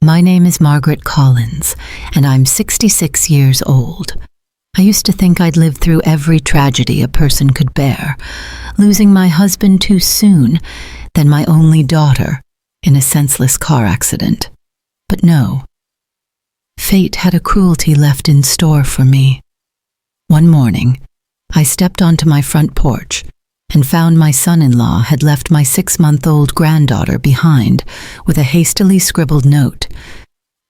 My name is Margaret Collins, and I'm 66 years old. I used to think I'd lived through every tragedy a person could bear, losing my husband too soon, then my only daughter in a senseless car accident. But no. Fate had a cruelty left in store for me. One morning, I stepped onto my front porch and found my son-in-law had left my 6-month-old granddaughter behind with a hastily scribbled note.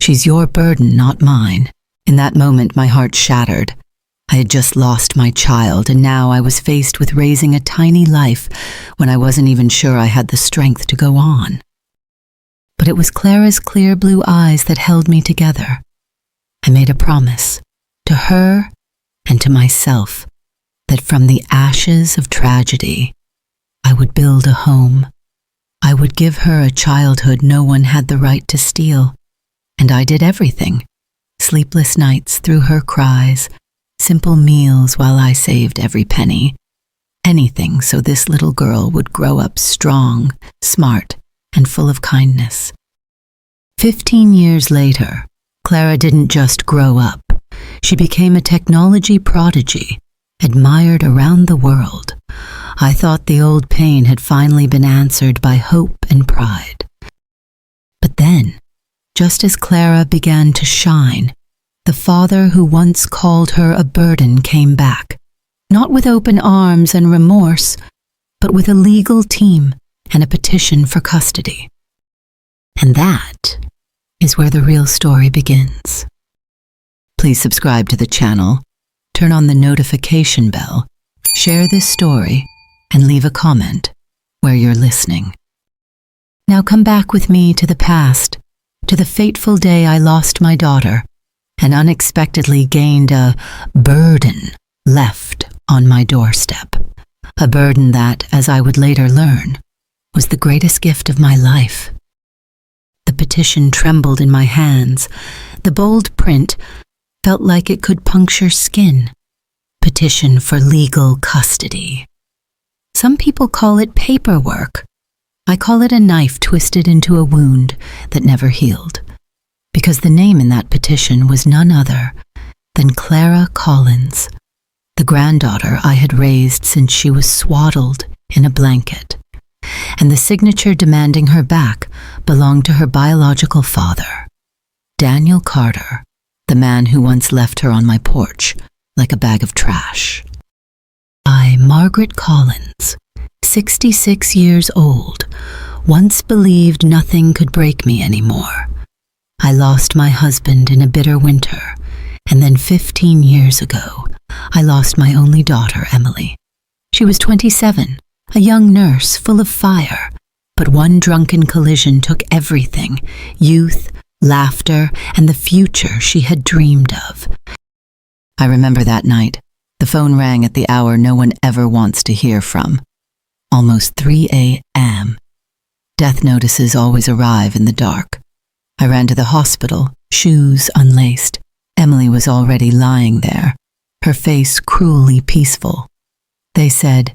"She's your burden, not mine." In that moment, my heart shattered. I had just lost my child, and now I was faced with raising a tiny life when I wasn't even sure I had the strength to go on. But it was Clara's clear blue eyes that held me together. I made a promise, to her and to myself, that from the ashes of tragedy, I would build a home. I would give her a childhood no one had the right to steal. And I did everything. Sleepless nights through her cries, simple meals while I saved every penny. Anything so this little girl would grow up strong, smart, and full of kindness. 15 years later, Clara didn't just grow up. She became a technology prodigy, admired around the world. I thought the old pain had finally been answered by hope and pride. But then, just as Clara began to shine, the father who once called her a burden came back, not with open arms and remorse, but with a legal team and a petition for custody. And that is where the real story begins. Please subscribe to the channel, turn on the notification bell, share this story, and leave a comment where you're listening. Now come back with me to the past, to the fateful day I lost my daughter and unexpectedly gained a burden left on my doorstep. A burden that, as I would later learn, was the greatest gift of my life. The petition trembled in my hands. The bold print felt like it could puncture skin. Petition for legal custody. Some people call it paperwork. I call it a knife twisted into a wound that never healed, because the name in that petition was none other than Clara Collins, the granddaughter I had raised since she was swaddled in a blanket, and the signature demanding her back belonged to her biological father, Daniel Carter, the man who once left her on my porch like a bag of trash. I, Margaret Collins, 66 years old, once believed nothing could break me anymore. I lost my husband in a bitter winter, and then 15 years ago, I lost my only daughter, Emily. She was 27, a young nurse full of fire, but one drunken collision took everything: youth, laughter, and the future she had dreamed of. I remember that night. The phone rang at the hour no one ever wants to hear from. Almost 3 a.m. Death notices always arrive in the dark. I ran to the hospital, shoes unlaced. Emily was already lying there, her face cruelly peaceful. They said,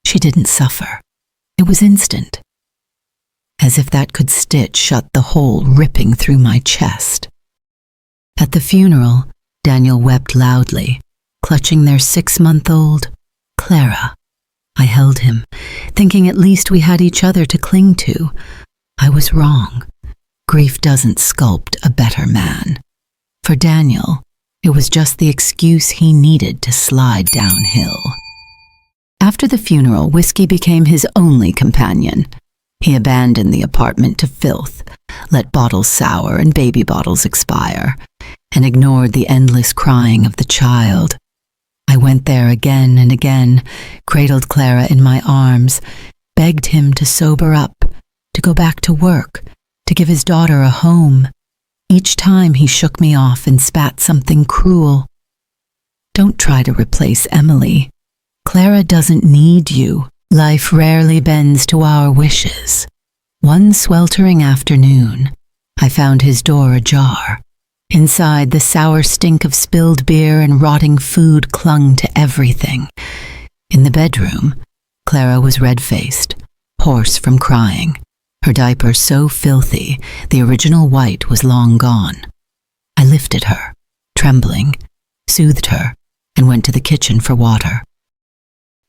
"She didn't suffer. It was instant." As if that could stitch shut the hole ripping through my chest. At the funeral, Daniel wept loudly, clutching their 6-month-old, Clara. I held him, thinking at least we had each other to cling to. I was wrong. Grief doesn't sculpt a better man. For Daniel, it was just the excuse he needed to slide downhill. After the funeral, whiskey became his only companion. He abandoned the apartment to filth, let bottles sour and baby bottles expire, and ignored the endless crying of the child. I went there again and again, cradled Clara in my arms, begged him to sober up, to go back to work, to give his daughter a home. Each time he shook me off and spat something cruel. "Don't try to replace Emily. Clara doesn't need you. Life rarely bends to our wishes." One sweltering afternoon, I found his door ajar. Inside, the sour stink of spilled beer and rotting food clung to everything. In the bedroom, Clara was red-faced, hoarse from crying. her diaper so filthy the original white was long gone. I lifted her, trembling, soothed her, and went to the kitchen for water.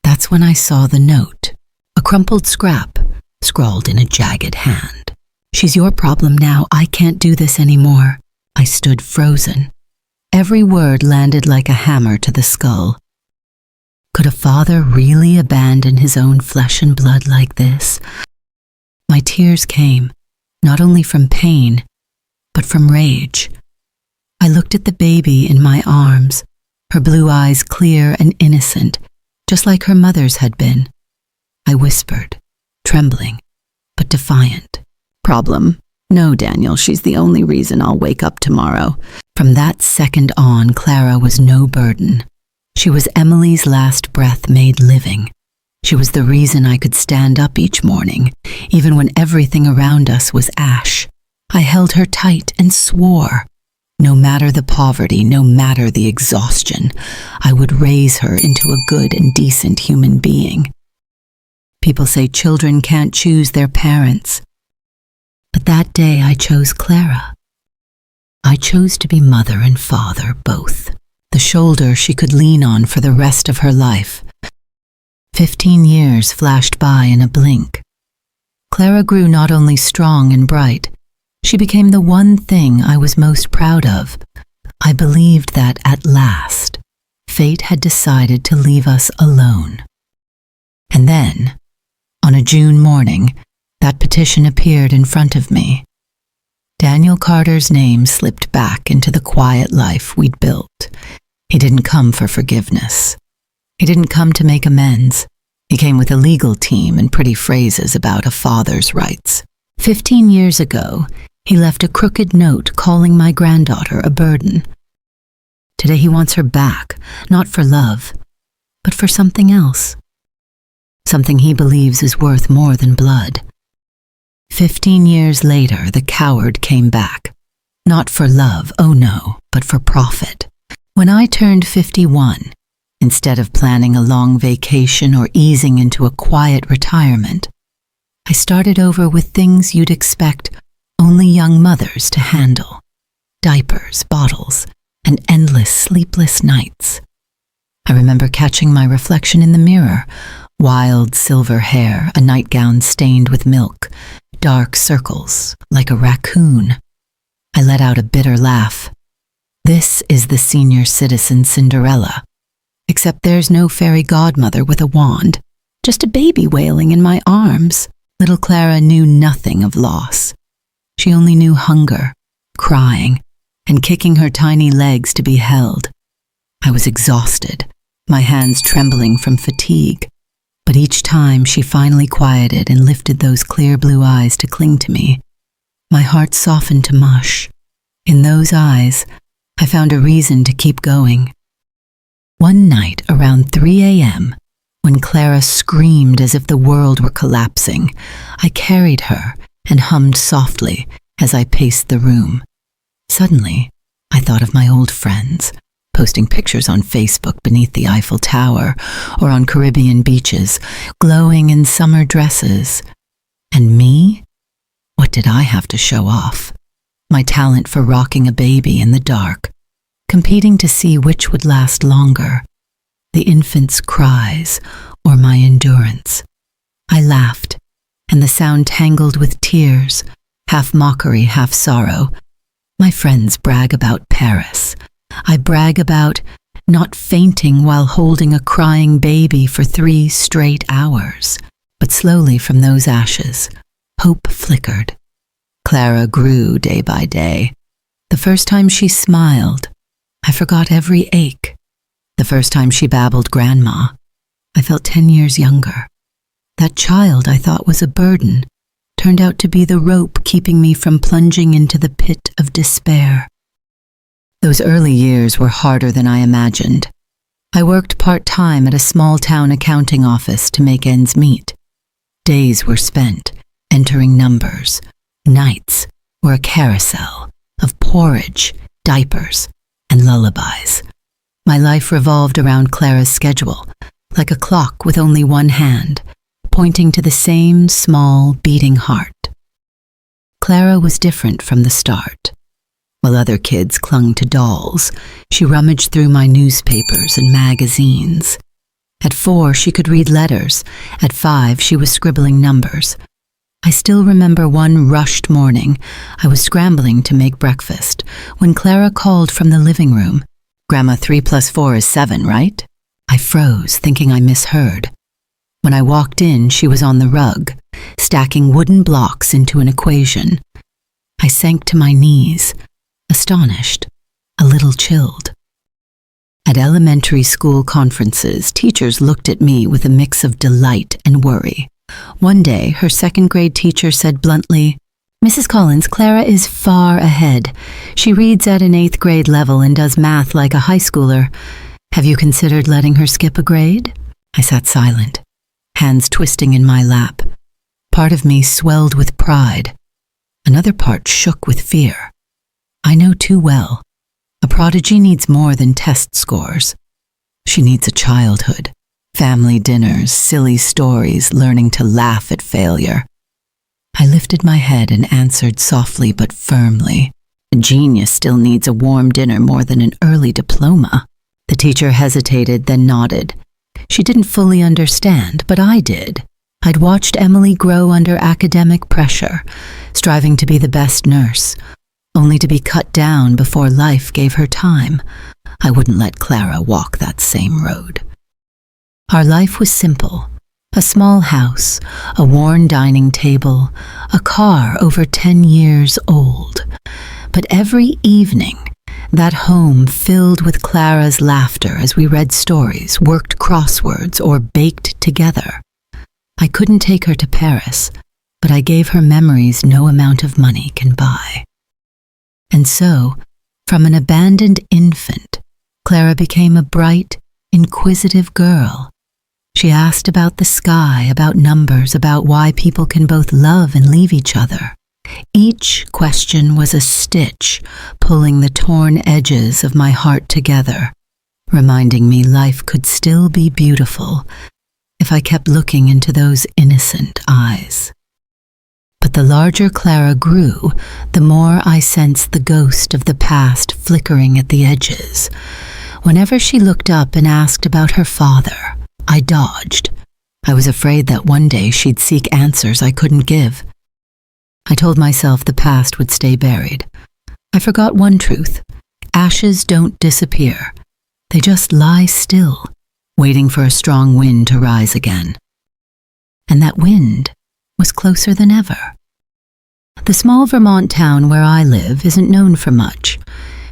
That's when I saw the note, a crumpled scrap, scrawled in a jagged hand. "She's your problem now. I can't do this anymore." I stood frozen. Every word landed like a hammer to the skull. Could a father really abandon his own flesh and blood like this? My tears came, not only from pain, but from rage. I looked at the baby in my arms, her blue eyes clear and innocent, just like her mother's had been. I whispered, trembling, but defiant. "Problem? No, Daniel, she's the only reason I'll wake up tomorrow." From that second on, Clara was no burden. She was Emily's last breath made living. She was the reason I could stand up each morning, even when everything around us was ash. I held her tight and swore, no matter the poverty, no matter the exhaustion, I would raise her into a good and decent human being. People say children can't choose their parents. But that day I chose Clara. I chose to be mother and father both, the shoulder she could lean on for the rest of her life. 15 years flashed by in a blink. Clara grew not only strong and bright, she became the one thing I was most proud of. I believed that at last, fate had decided to leave us alone. And then, on a June morning, that petition appeared in front of me. Daniel Carter's name slipped back into the quiet life we'd built. He didn't come for forgiveness. He didn't come to make amends. He came with a legal team and pretty phrases about a father's rights. 15 years ago, he left a crooked note calling my granddaughter a burden. Today he wants her back, not for love, but for something else. Something he believes is worth more than blood. 15 years later, the coward came back. Not for love, oh no, but for profit. When I turned 51, instead of planning a long vacation or easing into a quiet retirement, I started over with things you'd expect only young mothers to handle. Diapers, bottles, and endless sleepless nights. I remember catching my reflection in the mirror, wild silver hair, a nightgown stained with milk, dark circles, like a raccoon. I let out a bitter laugh. This is the senior citizen Cinderella, except there's no fairy godmother with a wand, just a baby wailing in my arms. Little Clara knew nothing of loss. She only knew hunger, crying, and kicking her tiny legs to be held. I was exhausted, my hands trembling from fatigue. But each time she finally quieted and lifted those clear blue eyes to cling to me, my heart softened to mush. In those eyes, I found a reason to keep going. One night around 3 a.m., when Clara screamed as if the world were collapsing, I carried her and hummed softly as I paced the room. Suddenly, I thought of my old friends, posting pictures on Facebook beneath the Eiffel Tower or on Caribbean beaches, glowing in summer dresses. And me? What did I have to show off? My talent for rocking a baby in the dark, competing to see which would last longer, the infant's cries or my endurance. I laughed, and the sound tangled with tears, half mockery, half sorrow. My friends brag about Paris. I brag about not fainting while holding a crying baby for 3 straight hours. But slowly from those ashes, hope flickered. Clara grew day by day. The first time she smiled, I forgot every ache. The first time she babbled grandma, I felt 10 years younger. That child I thought was a burden turned out to be the rope keeping me from plunging into the pit of despair. Those early years were harder than I imagined. I worked part-time at a small-town accounting office to make ends meet. Days were spent entering numbers. Nights were a carousel of porridge, diapers, and lullabies. My life revolved around Clara's schedule, like a clock with only one hand, pointing to the same small, beating heart. Clara was different from the start. While other kids clung to dolls, she rummaged through my newspapers and magazines. At 4, she could read letters. At 5, she was scribbling numbers. I still remember one rushed morning. I was scrambling to make breakfast when Clara called from the living room. "Grandma, 3 + 4 is 7, right?" I froze, thinking I misheard. When I walked in, she was on the rug, stacking wooden blocks into an equation. I sank to my knees, astonished, a little chilled. At elementary school conferences, teachers looked at me with a mix of delight and worry. One day, her second-grade teacher said bluntly, "Mrs. Collins, Clara is far ahead. She reads at an 8th grade level and does math like a high schooler. Have you considered letting her skip a grade?" I sat silent, hands twisting in my lap. Part of me swelled with pride. Another part shook with fear. I know too well. A prodigy needs more than test scores. She needs a childhood. Family dinners, silly stories, learning to laugh at failure. I lifted my head and answered softly but firmly. A genius still needs a warm dinner more than an early diploma. The teacher hesitated, then nodded. She didn't fully understand, but I did. I'd watched Emily grow under academic pressure, striving to be the best nurse, only to be cut down before life gave her time. I wouldn't let Clara walk that same road. Our life was simple. A small house, a worn dining table, a car over 10 years old. But every evening, that home filled with Clara's laughter as we read stories, worked crosswords, or baked together. I couldn't take her to Paris, but I gave her memories no amount of money can buy. And so, from an abandoned infant, Clara became a bright, inquisitive girl. She asked about the sky, about numbers, about why people can both love and leave each other. Each question was a stitch, pulling the torn edges of my heart together, reminding me life could still be beautiful if I kept looking into those innocent eyes. But the larger Clara grew, the more I sensed the ghost of the past flickering at the edges. Whenever she looked up and asked about her father, I dodged. I was afraid that one day she'd seek answers I couldn't give. I told myself the past would stay buried. I forgot one truth. Ashes don't disappear. They just lie still, waiting for a strong wind to rise again. And that wind was closer than ever. The small Vermont town where I live isn't known for much.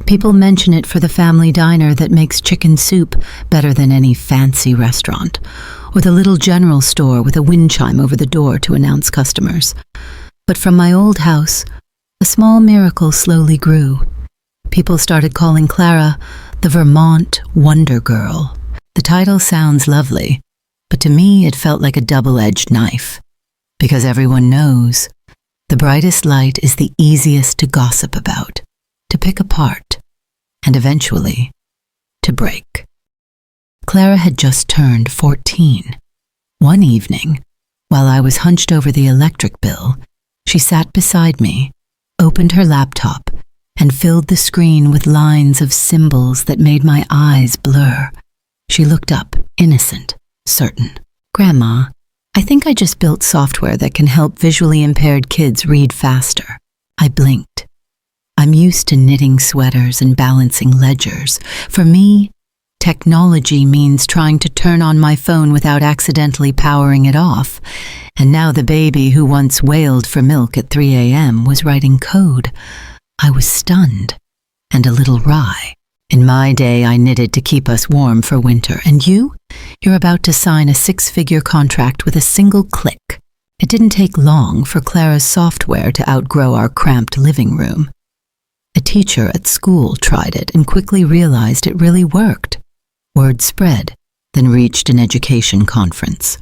People mention it for the family diner that makes chicken soup better than any fancy restaurant, or the little general store with a wind chime over the door to announce customers. But from my old house, a small miracle slowly grew. People started calling Clara the Vermont Wonder Girl. The title sounds lovely, but to me it felt like a double-edged knife. Because everyone knows, the brightest light is the easiest to gossip about, to pick apart, and eventually, to break. Clara had just turned 14. One evening, while I was hunched over the electric bill, she sat beside me, opened her laptop, and filled the screen with lines of symbols that made my eyes blur. She looked up, innocent, certain. "Grandma, I think I just built software that can help visually impaired kids read faster." I blinked. I'm used to knitting sweaters and balancing ledgers. For me, technology means trying to turn on my phone without accidentally powering it off. And now the baby who once wailed for milk at 3 a.m. was writing code. I was stunned and a little wry. In my day, I knitted to keep us warm for winter. And you're about to sign a 6-figure contract with a single click. It didn't take long for Clara's software to outgrow our cramped living room. A teacher at school tried it and quickly realized it really worked. Word spread, then reached an education conference.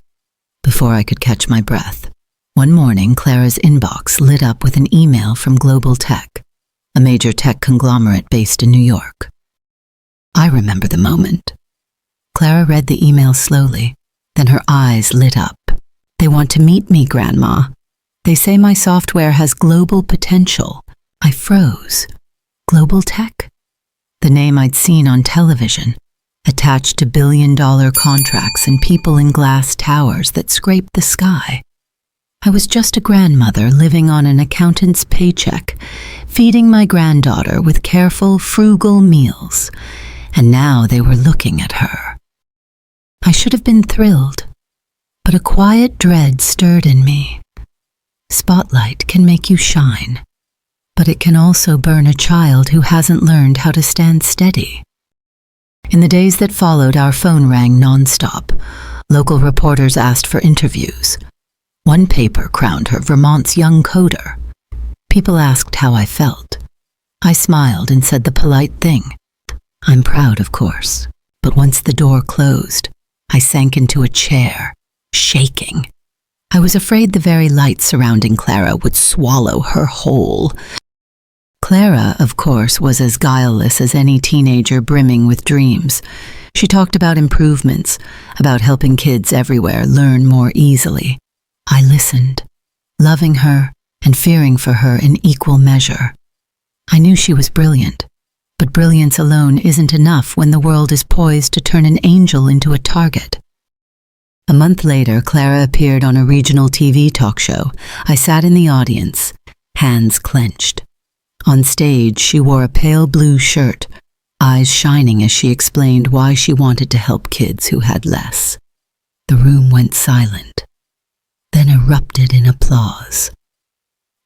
Before I could catch my breath, one morning Clara's inbox lit up with an email from GlobalTech, a major tech conglomerate based in New York. I remember the moment. Clara read the email slowly, then her eyes lit up. "They want to meet me, Grandma. They say my software has global potential. I froze. GlobalTech? The name I'd seen on television, attached to billion-dollar contracts and people in glass towers that scraped the sky. I was just a grandmother living on an accountant's paycheck, feeding my granddaughter with careful, frugal meals, and now they were looking at her. I should have been thrilled, but a quiet dread stirred in me. Spotlight can make you shine, but it can also burn a child who hasn't learned how to stand steady. In the days that followed, our phone rang nonstop. Local reporters asked for interviews. One paper crowned her Vermont's young coder. People asked how I felt. I smiled and said the polite thing. I'm proud, of course, but once the door closed, I sank into a chair, shaking. I was afraid the very light surrounding Clara would swallow her whole. Clara, of course, was as guileless as any teenager brimming with dreams. She talked about improvements, about helping kids everywhere learn more easily. I listened, loving her and fearing for her in equal measure. I knew she was brilliant, but brilliance alone isn't enough when the world is poised to turn an angel into a target. A month later, Clara appeared on a regional TV talk show. I sat in the audience, hands clenched. On stage, she wore a pale blue shirt, eyes shining as she explained why she wanted to help kids who had less. The room went silent, then erupted in applause.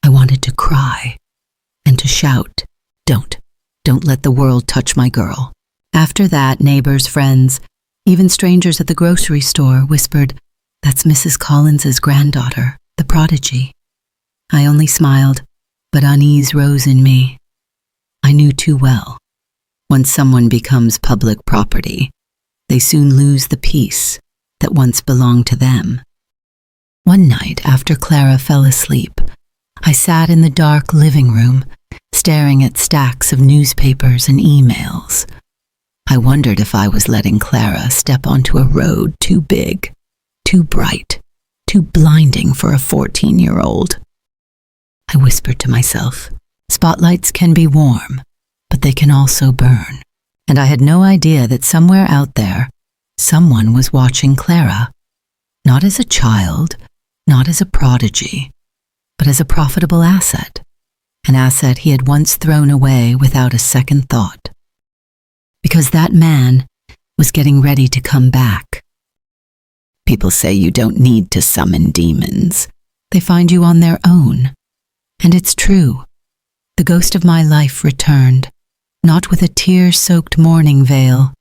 I wanted to cry and to shout, Don't let the world touch my girl." After that, neighbors, friends, even strangers at the grocery store whispered, "That's Mrs. Collins's granddaughter, the prodigy." I only smiled, but unease rose in me. I knew too well. Once someone becomes public property, they soon lose the peace that once belonged to them. One night, after Clara fell asleep, I sat in the dark living room, staring at stacks of newspapers and emails. I wondered if I was letting Clara step onto a road too big, too bright, too blinding for a 14-year-old. I whispered to myself, spotlights can be warm, but they can also burn. And I had no idea that somewhere out there, someone was watching Clara, not as a child, not as a prodigy, but as a profitable asset, an asset he had once thrown away without a second thought. Because that man was getting ready to come back. People say you don't need to summon demons. They find you on their own. And it's true. The ghost of my life returned, not with a tear-soaked mourning veil,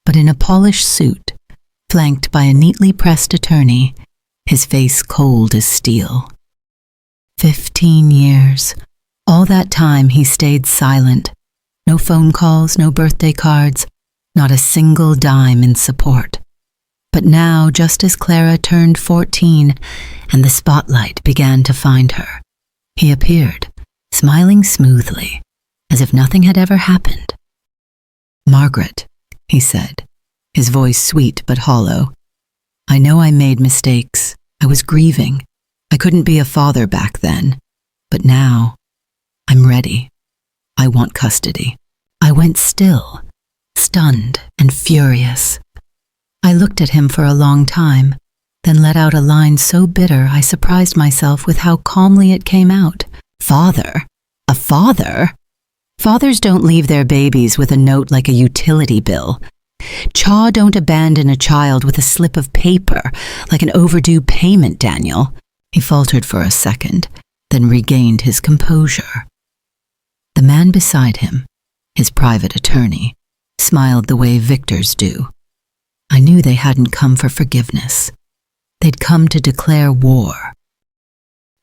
but in a polished suit, flanked by a neatly pressed attorney, his face cold as steel. 15 years. All that time he stayed silent. No phone calls, no birthday cards, not a single dime in support. But now, just as Clara turned 14 and the spotlight began to find her, he appeared, smiling smoothly, as if nothing had ever happened. "Margaret," he said, his voice sweet but hollow. "I know I made mistakes. I was grieving. I couldn't be a father back then. But now, I'm ready. I want custody." I went still, stunned and furious. I looked at him for a long time, then let out a line so bitter I surprised myself with how calmly it came out. "Father? A father? Fathers don't leave their babies with a note like a utility bill. Chaw don't abandon a child with a slip of paper like an overdue payment, Daniel." He faltered for a second, then regained his composure. The man beside him, his private attorney, smiled the way victors do. I knew they hadn't come for forgiveness. They'd come to declare war.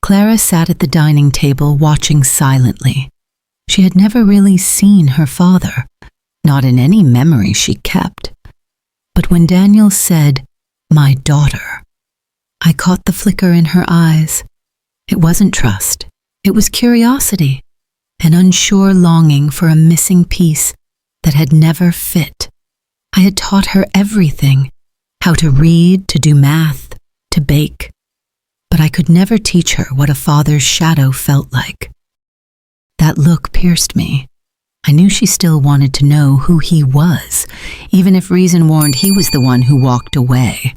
Clara sat at the dining table watching silently. She had never really seen her father, not in any memory she kept. But when Daniel said, "My daughter," I caught the flicker in her eyes. It wasn't trust. It was curiosity, an unsure longing for a missing piece that had never fit. I had taught her everything, how to read, to do math, to bake. but I could never teach her what a father's shadow felt like. That look pierced me. I knew she still wanted to know who he was, even if reason warned he was the one who walked away.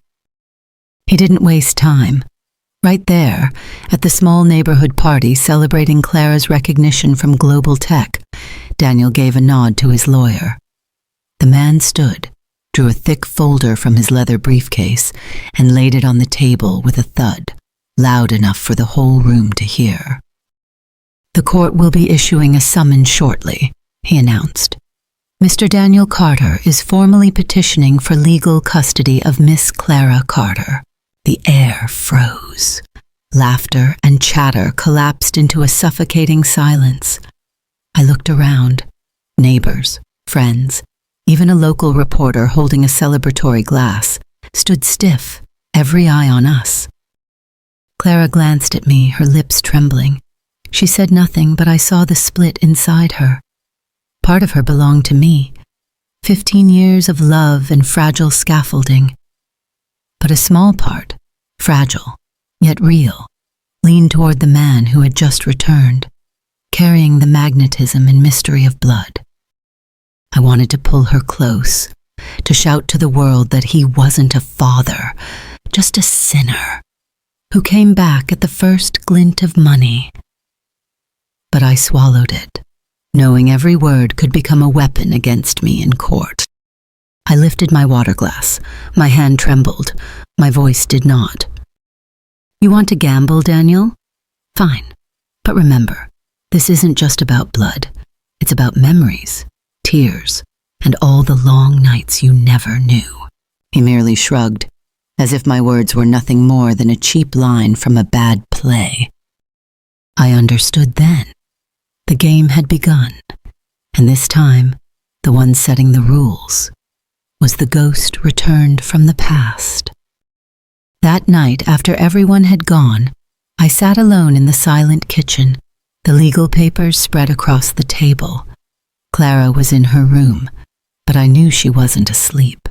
He didn't waste time. Right there, at the small neighborhood party celebrating Clara's recognition from GlobalTech, Daniel gave a nod to his lawyer. The man stood, drew a thick folder from his leather briefcase, and laid it on the table with a thud, loud enough for the whole room to hear. "The court will be issuing a summons shortly," he announced. "Mr. Daniel Carter is formally petitioning for legal custody of Miss Clara Carter." The air froze. Laughter and chatter collapsed into a suffocating silence. I looked around. Neighbors, friends, even a local reporter holding a celebratory glass, stood stiff, every eye on us. Clara glanced at me, her lips trembling. She said nothing, but I saw the split inside her. Part of her belonged to me. 15 years of love and fragile scaffolding. But a small part, fragile, yet real, leaned toward the man who had just returned, carrying the magnetism and mystery of blood. I wanted to pull her close, to shout to the world that he wasn't a father, just a sinner, who came back at the first glint of money. But I swallowed it, knowing every word could become a weapon against me in court. I lifted my water glass. My hand trembled. My voice did not. "You want to gamble, Daniel? Fine. But remember, this isn't just about blood. It's about memories, tears, and all the long nights you never knew." He merely shrugged, as if my words were nothing more than a cheap line from a bad play. I understood then. The game had begun, and this time, the one setting the rules was the ghost returned from the past. That night, after everyone had gone, I sat alone in the silent kitchen, the legal papers spread across the table. Clara was in her room, but I knew she wasn't asleep.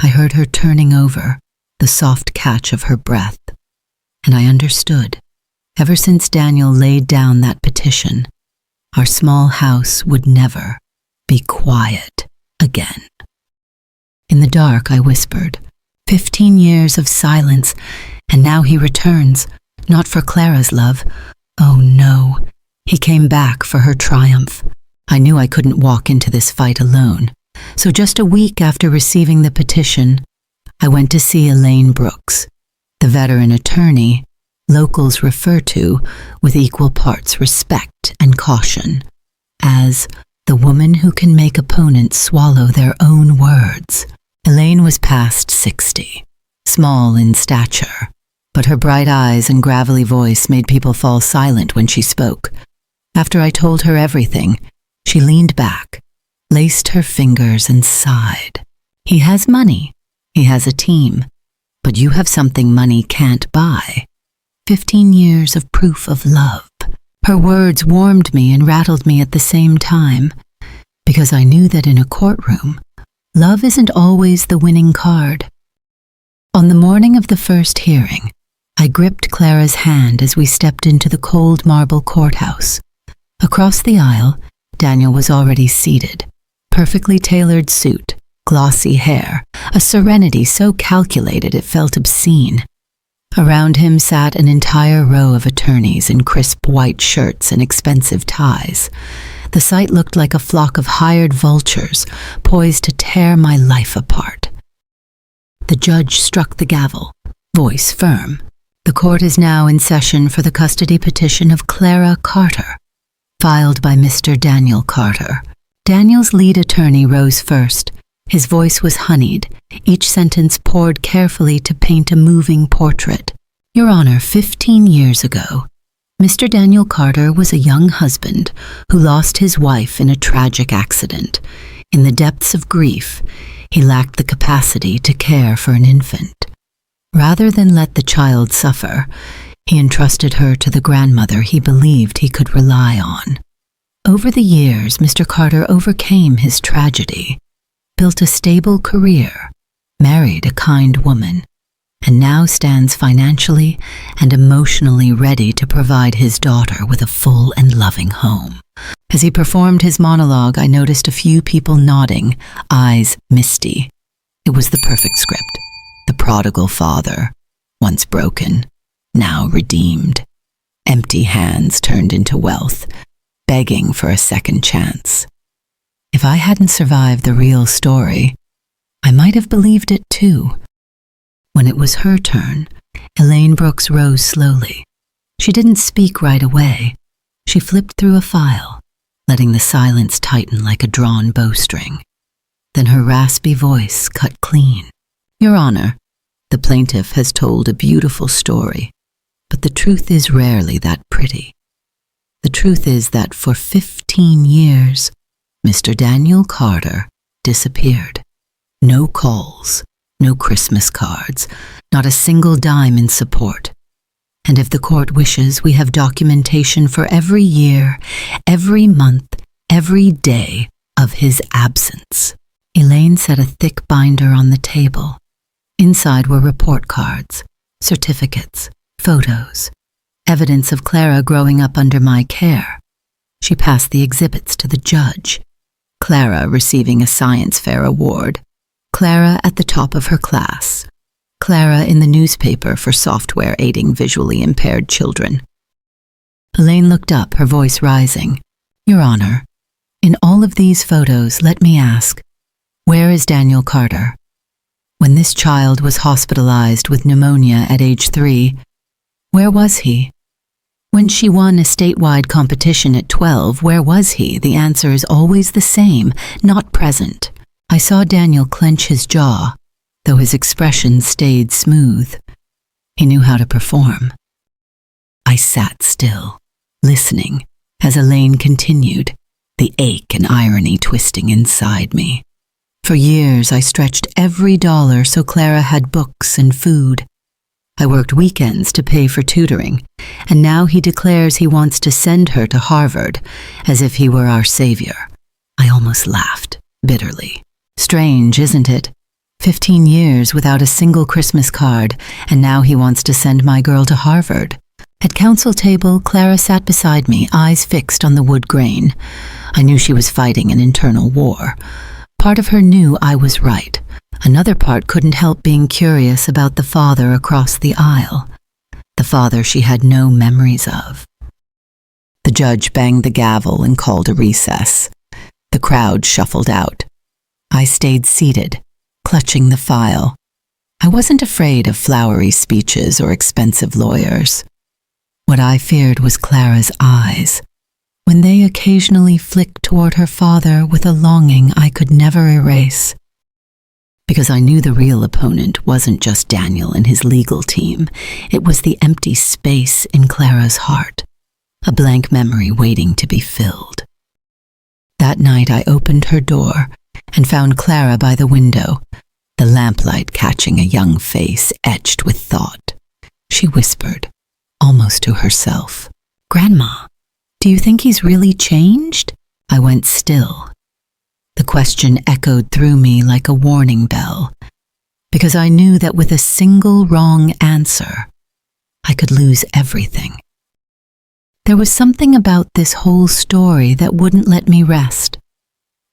I heard her turning over, the soft catch of her breath, and I understood. Ever since Daniel laid down that petition, our small house would never be quiet again. In the dark, I whispered, 15 years of silence, and now he returns, not for Clara's love. Oh no, he came back for her triumph. I knew I couldn't walk into this fight alone, so just a week after receiving the petition, I went to see Elaine Brooks, the veteran attorney locals refer to, with equal parts respect and caution, as the woman who can make opponents swallow their own words. Elaine was past 60, small in stature, but her bright eyes and gravelly voice made people fall silent when she spoke. After I told her everything, she leaned back, laced her fingers, and sighed. "He has money, he has a team, but you have something money can't buy. 15 years of proof of love." Her words warmed me and rattled me at the same time, because I knew that in a courtroom, love isn't always the winning card. On the morning of the first hearing, I gripped Clara's hand as we stepped into the cold marble courthouse. Across the aisle, Daniel was already seated, perfectly tailored suit, glossy hair, a serenity so calculated it felt obscene. Around him sat an entire row of attorneys in crisp white shirts and expensive ties. The sight looked like a flock of hired vultures poised to tear my life apart. The judge struck the gavel, voice firm. "The court is now in session for the custody petition of Clara Carter, filed by Mr. Daniel Carter." Daniel's lead attorney rose first. His voice was honeyed, each sentence poured carefully to paint a moving portrait. "Your Honor, 15 years ago, Mr. Daniel Carter was a young husband who lost his wife in a tragic accident. In the depths of grief, he lacked the capacity to care for an infant. Rather than let the child suffer, he entrusted her to the grandmother he believed he could rely on. Over the years, Mr. Carter overcame his tragedy, built a stable career, married a kind woman, and now stands financially and emotionally ready to provide his daughter with a full and loving home. As he performed his monologue, I noticed a few people nodding, eyes misty. It was the perfect script. The prodigal father, once broken, now redeemed. Empty hands turned into wealth, begging for a second chance. If I hadn't survived the real story, I might have believed it too. When it was her turn, Elaine Brooks rose slowly. She didn't speak right away. She flipped through a file, letting the silence tighten like a drawn bowstring. Then her raspy voice cut clean. "Your Honor, the plaintiff has told a beautiful story, but the truth is rarely that pretty. The truth is that for 15 years, Mr. Daniel Carter disappeared. No calls, no Christmas cards, not a single dime in support. And if the court wishes, we have documentation for every year, every month, every day of his absence." Elaine set a thick binder on the table. Inside were report cards, certificates, photos, evidence of Clara growing up under my care. She passed the exhibits to the judge. Clara receiving a science fair award. Clara at the top of her class. Clara in the newspaper for software aiding visually impaired children. Elaine looked up, her voice rising. "Your Honor, in all of these photos, let me ask, where is Daniel Carter? When this child was hospitalized with pneumonia at age 3, where was he? When she won a statewide competition at 12, where was he? The answer is always the same, not present. I saw Daniel clench his jaw, though his expression stayed smooth. He knew how to perform." I sat still, listening, as Elaine continued, the ache and irony twisting inside me. For years, I stretched every dollar so Clara had books and food. I worked weekends to pay for tutoring, and now he declares he wants to send her to Harvard, as if he were our savior. I almost laughed, bitterly. Strange, isn't it? 15 years without a single Christmas card, and now he wants to send my girl to Harvard. At counsel table, Clara sat beside me, eyes fixed on the wood grain. I knew she was fighting an internal war. Part of her knew I was right. Another part couldn't help being curious about the father across the aisle, the father she had no memories of. The judge banged the gavel and called a recess. The crowd shuffled out. I stayed seated, clutching the file. I wasn't afraid of flowery speeches or expensive lawyers. What I feared was Clara's eyes, when they occasionally flicked toward her father with a longing I could never erase. Because I knew the real opponent wasn't just Daniel and his legal team. It was the empty space in Clara's heart, a blank memory waiting to be filled. That night I opened her door and found Clara by the window, the lamplight catching a young face etched with thought. She whispered, almost to herself, "Grandma, do you think he's really changed?" I went still. The question echoed through me like a warning bell, because I knew that with a single wrong answer, I could lose everything. There was something about this whole story that wouldn't let me rest.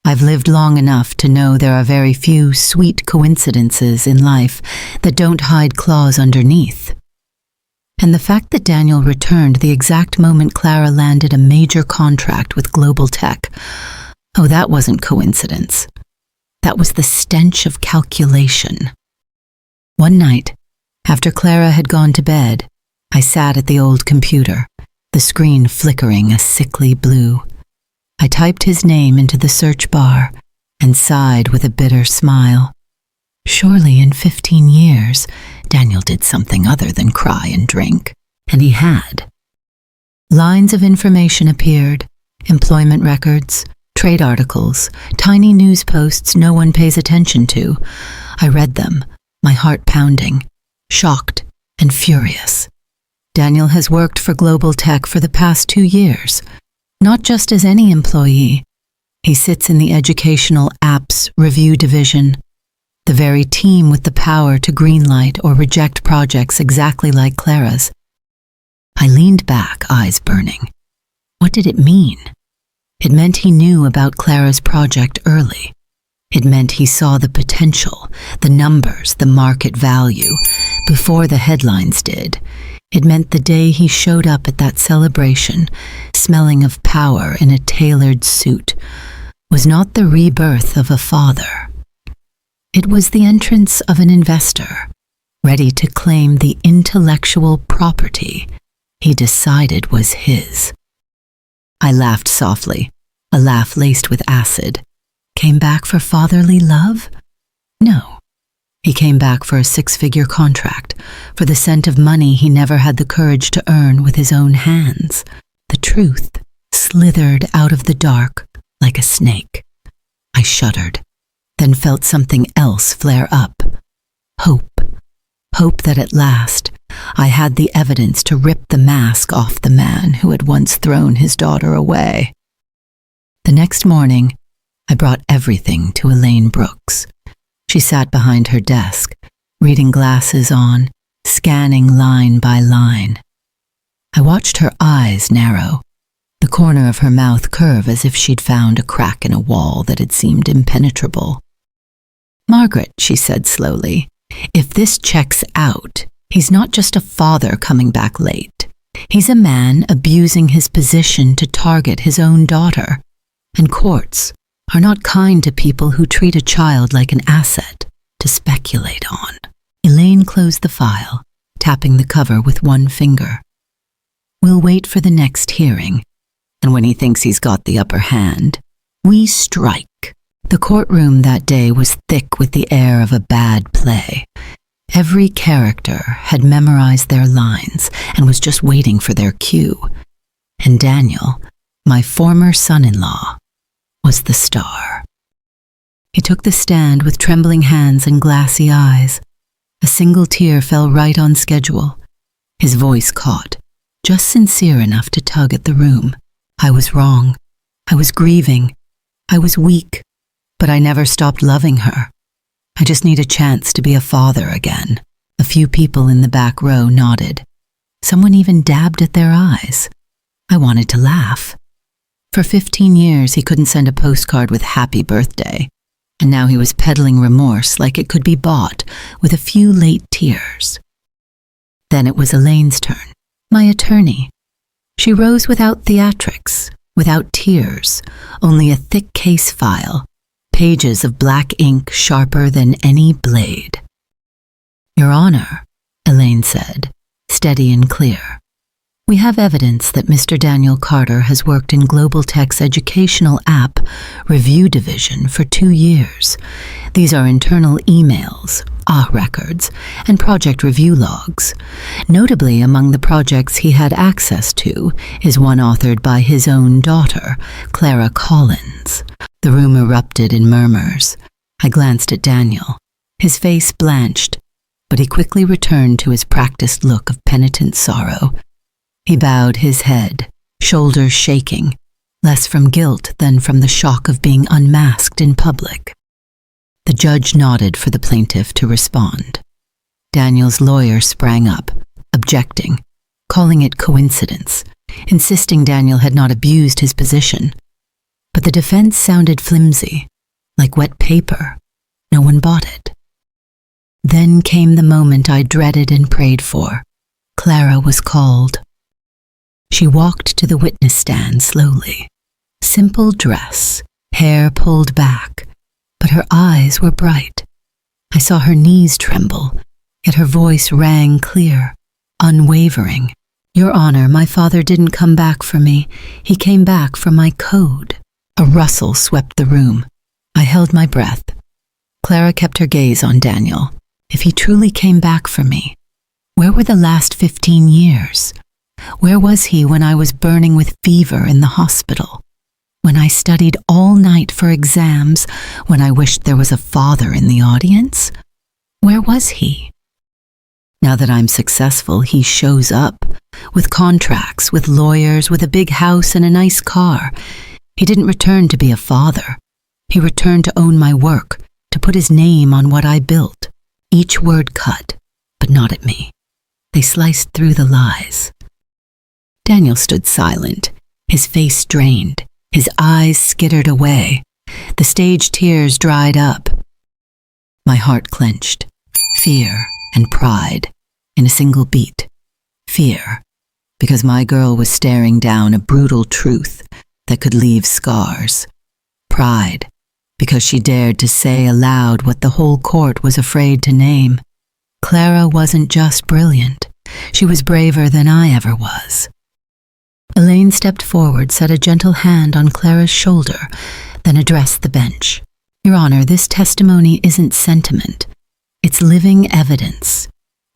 I've lived long enough to know there are very few sweet coincidences in life that don't hide claws underneath. And the fact that Daniel returned the exact moment Clara landed a major contract with GlobalTech, oh, that wasn't coincidence. That was the stench of calculation. One night, after Clara had gone to bed, I sat at the old computer, the screen flickering a sickly blue. I typed his name into the search bar and sighed with a bitter smile. Surely in 15 years, Daniel did something other than cry and drink, and he had. Lines of information appeared, employment records, trade articles, tiny news posts no one pays attention to. I read them, my heart pounding, shocked and furious. Daniel has worked for GlobalTech for the past 2 years, not just as any employee. He sits in the educational apps review division. the very team with the power to greenlight or reject projects exactly like Clara's. I leaned back, eyes burning. What did it mean? It meant he knew about Clara's project early. It meant he saw the potential, the numbers, the market value, before the headlines did. It meant the day he showed up at that celebration, smelling of power in a tailored suit, was not the rebirth of a father. It was the entrance of an investor, ready to claim the intellectual property he decided was his. I laughed softly, a laugh laced with acid. Came back for fatherly love? No. He came back for a 6-figure contract, for the scent of money he never had the courage to earn with his own hands. The truth slithered out of the dark like a snake. I shuddered, then felt something else flare up. Hope. Hope that at last I had the evidence to rip the mask off the man who had once thrown his daughter away. The next morning, I brought everything to Elaine Brooks. She sat behind her desk, reading glasses on, scanning line by line. I watched her eyes narrow, the corner of her mouth curve as if she'd found a crack in a wall that had seemed impenetrable. "Margaret," she said slowly, "if this checks out, he's not just a father coming back late. He's a man abusing his position to target his own daughter. And courts are not kind to people who treat a child like an asset to speculate on." Elaine closed the file, tapping the cover with one finger. "We'll wait for the next hearing, and when he thinks he's got the upper hand, we strike." The courtroom that day was thick with the air of a bad play. Every character had memorized their lines and was just waiting for their cue. And Daniel, my former son-in-law, was the star. He took the stand with trembling hands and glassy eyes. A single tear fell right on schedule. His voice caught, just sincere enough to tug at the room. I was wrong. I was grieving. I was weak. But I never stopped loving her. I just need a chance to be a father again. A few people in the back row nodded. Someone even dabbed at their eyes. I wanted to laugh. For 15 years, he couldn't send a postcard with happy birthday, and now he was peddling remorse like it could be bought with a few late tears. Then it was Elaine's turn, my attorney. She rose without theatrics, without tears, only a thick case file, pages of black ink sharper than any blade. "Your Honor," Elaine said, steady and clear. "We have evidence that Mr. Daniel Carter has worked in GlobalTech's educational app review division for 2 years. These are internal emails, records, and project review logs. Notably, among the projects he had access to is one authored by his own daughter, Clara Collins." The room erupted in murmurs. I glanced at Daniel. His face blanched, but he quickly returned to his practiced look of penitent sorrow. He bowed his head, shoulders shaking, less from guilt than from the shock of being unmasked in public. The judge nodded for the plaintiff to respond. Daniel's lawyer sprang up, objecting, calling it coincidence, insisting Daniel had not abused his position. But the defense sounded flimsy, like wet paper. No one bought it. Then came the moment I dreaded and prayed for. Clara was called. She walked to the witness stand slowly. Simple dress, hair pulled back, but her eyes were bright. I saw her knees tremble, yet her voice rang clear, unwavering. "Your Honor, my father didn't come back for me. He came back for my code." A rustle swept the room. I held my breath. Clara kept her gaze on Daniel. If he truly came back for me, where were the last 15 years? Where was he when I was burning with fever in the hospital? When I studied all night for exams? When I wished there was a father in the audience? Where was he? Now that I'm successful, he shows up, with contracts, with lawyers, with a big house and a nice car. He didn't return to be a father. He returned to own my work, to put his name on what I built. Each word cut, but not at me. They sliced through the lies. Daniel stood silent, his face drained, his eyes skittered away. The stage tears dried up. My heart clenched. Fear and pride in a single beat. Fear, because my girl was staring down a brutal truth that could leave scars. Pride, because she dared to say aloud what the whole court was afraid to name. Clara wasn't just brilliant. She was braver than I ever was. Elaine stepped forward, set a gentle hand on Clara's shoulder, then addressed the bench. Your Honor, this testimony isn't sentiment. It's living evidence.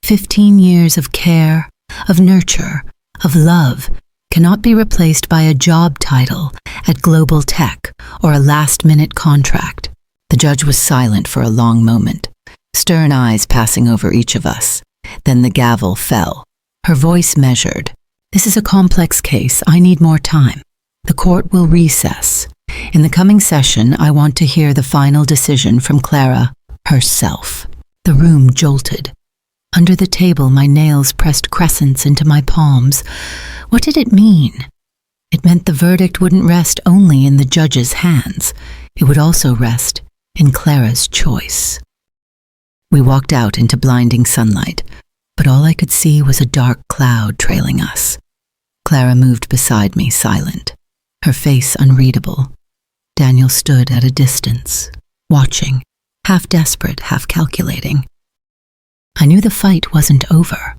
15 years of care, of nurture, of love cannot be replaced by a job title at GlobalTech or a last-minute contract. The judge was silent for a long moment, stern eyes passing over each of us. Then the gavel fell. Her voice measured. This is a complex case. I need more time. The court will recess. In the coming session, I want to hear the final decision from Clara herself. The room jolted. Under the table, my nails pressed crescents into my palms. What did it mean? It meant the verdict wouldn't rest only in the judge's hands. It would also rest in Clara's choice. We walked out into blinding sunlight, but all I could see was a dark cloud trailing us. Clara moved beside me, silent, her face unreadable. Daniel stood at a distance, watching, half desperate, half calculating. I knew the fight wasn't over,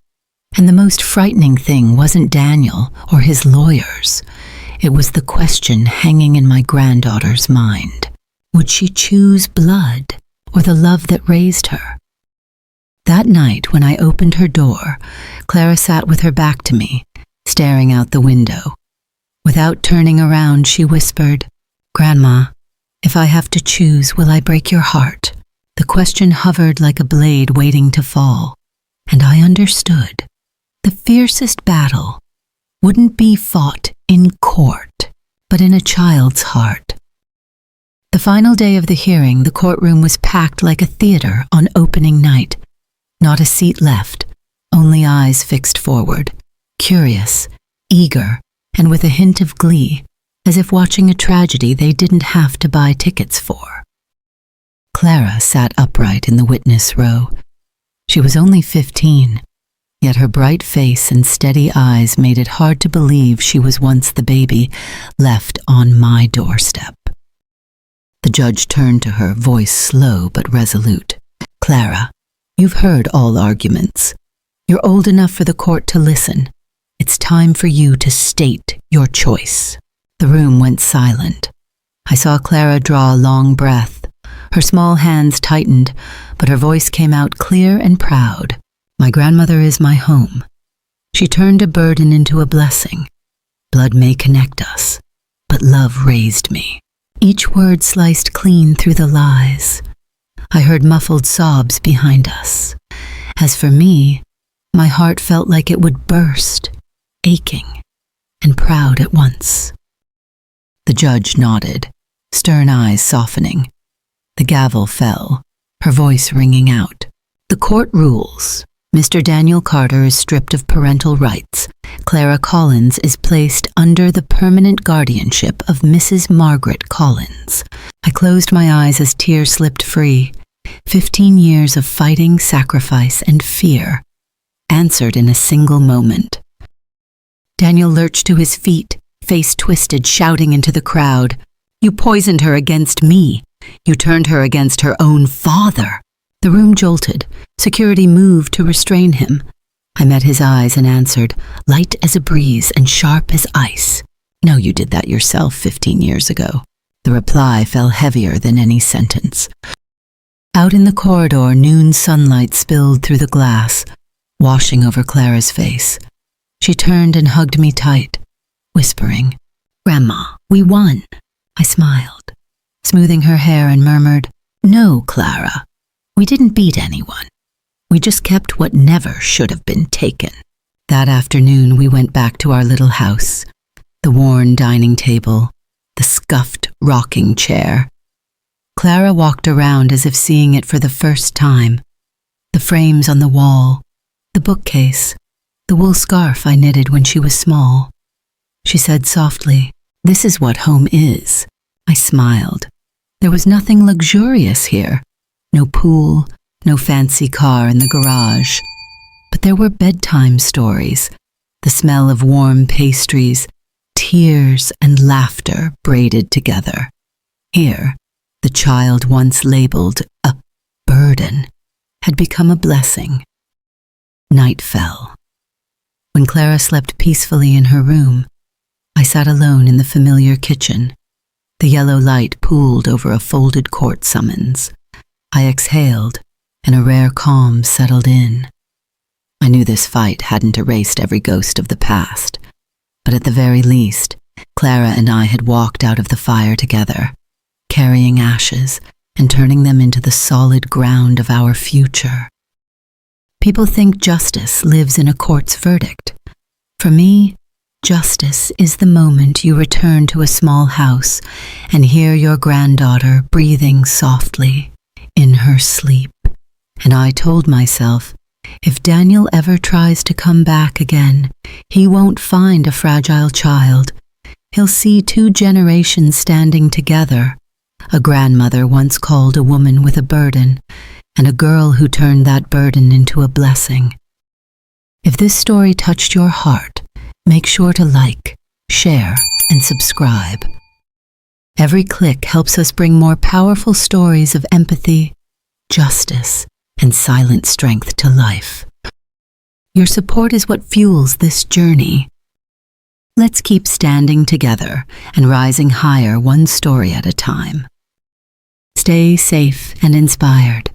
and the most frightening thing wasn't Daniel or his lawyers. It was the question hanging in my granddaughter's mind. Would she choose blood or the love that raised her? That night, when I opened her door, Clara sat with her back to me, staring out the window. Without turning around, she whispered, "Grandma, if I have to choose, will I break your heart?" The question hovered like a blade waiting to fall, and I understood. The fiercest battle wouldn't be fought in court, but in a child's heart. The final day of the hearing, the courtroom was packed like a theater on opening night. Not a seat left, only eyes fixed forward, curious, eager, and with a hint of glee, as if watching a tragedy they didn't have to buy tickets for. Clara sat upright in the witness row. She was only 15, yet her bright face and steady eyes made it hard to believe she was once the baby left on my doorstep. The judge turned to her, voice slow but resolute. "Clara, you've heard all arguments. You're old enough for the court to listen. It's time for you to state your choice." The room went silent. I saw Clara draw a long breath. Her small hands tightened, but her voice came out clear and proud. "My grandmother is my home. She turned a burden into a blessing. Blood may connect us, but love raised me." Each word sliced clean through the lies. I heard muffled sobs behind us. As for me, my heart felt like it would burst, aching and proud at once. The judge nodded, stern eyes softening. The gavel fell, her voice ringing out. "The court rules. Mr. Daniel Carter is stripped of parental rights. Clara Collins is placed under the permanent guardianship of Mrs. Margaret Collins." I closed my eyes as tears slipped free. 15 years of fighting, sacrifice, and fear, answered in a single moment. Daniel lurched to his feet, face twisted, shouting into the crowd, "You poisoned her against me. You turned her against her own father." The room jolted. Security moved to restrain him. I met his eyes and answered, light as a breeze and sharp as ice. "No, you did that yourself 15 years ago." The reply fell heavier than any sentence. Out in the corridor, noon sunlight spilled through the glass, washing over Clara's face. She turned and hugged me tight, whispering, "Grandma, we won." I smiled, smoothing her hair, and murmured, "No, Clara, we didn't beat anyone. We just kept what never should have been taken." That afternoon, we went back to our little house, the worn dining table, the scuffed rocking chair. Clara walked around as if seeing it for the first time. The frames on the wall, the bookcase, the wool scarf I knitted when she was small. She said softly, "This is what home is." I smiled. There was nothing luxurious here. No pool, no fancy car in the garage. But there were bedtime stories, the smell of warm pastries, tears and laughter braided together. Here, the child once labeled a burden had become a blessing. Night fell. When Clara slept peacefully in her room, I sat alone in the familiar kitchen. The yellow light pooled over a folded court summons. I exhaled, and a rare calm settled in. I knew this fight hadn't erased every ghost of the past, but at the very least, Clara and I had walked out of the fire together, carrying ashes and turning them into the solid ground of our future. People think justice lives in a court's verdict. For me, justice is the moment you return to a small house and hear your granddaughter breathing softly in her sleep. And I told myself, if Daniel ever tries to come back again, he won't find a fragile child. He'll see 2 generations standing together. A grandmother once called a woman with a burden, and a girl who turned that burden into a blessing. If this story touched your heart, make sure to like, share, and subscribe. Every click helps us bring more powerful stories of empathy, justice, and silent strength to life. Your support is what fuels this journey. Let's keep standing together and rising higher one story at a time. Stay safe and inspired.